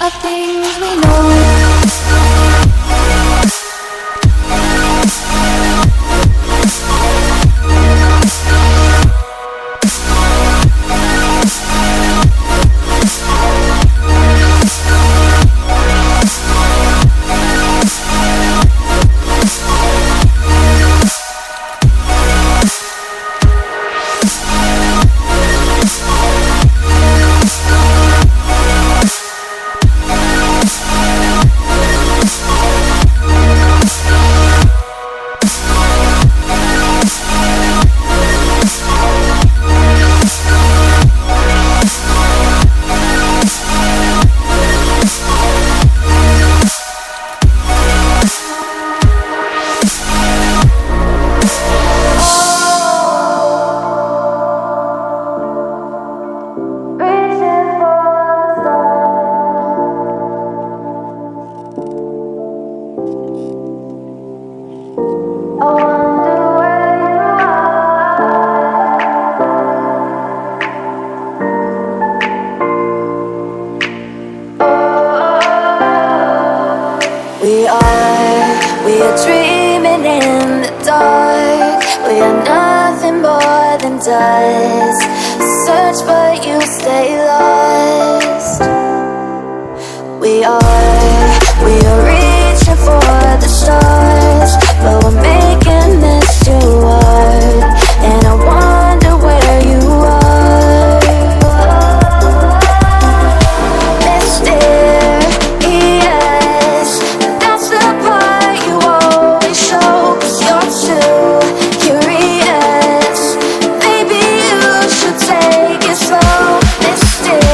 the things we know. We are dreaming in the dark. We are nothing more than dust. Search but you stay lost. We are reaching for the stars, but we're making this too hard. And I wonder where you are. Mysterious, that's the part you always show. 'Cause you're too curious. Maybe you should take it slow. Mysterious.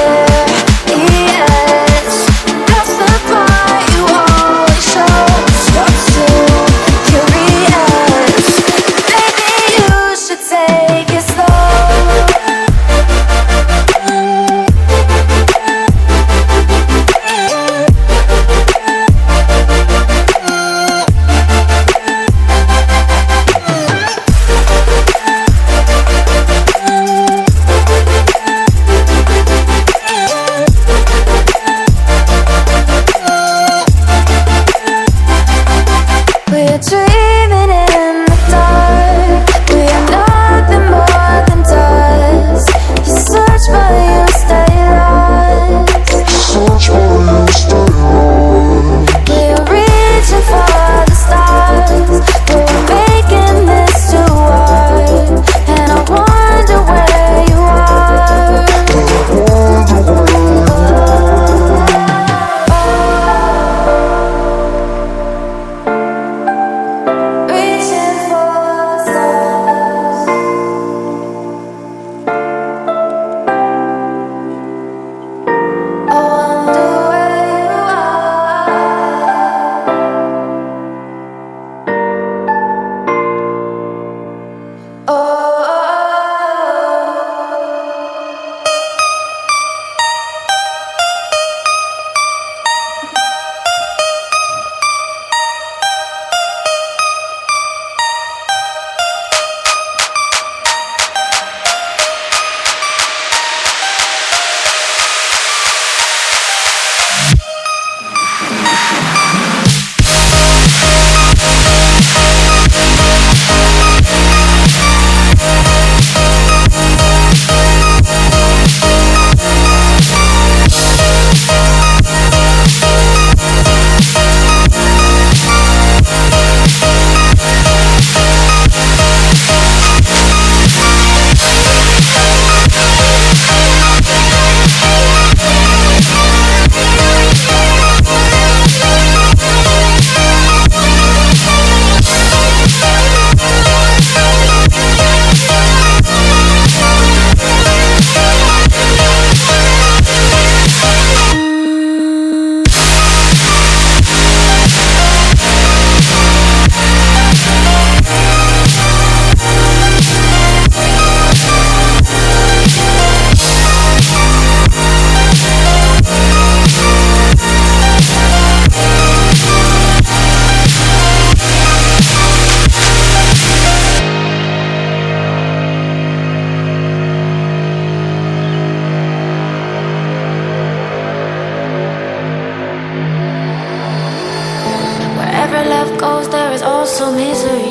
is also misery.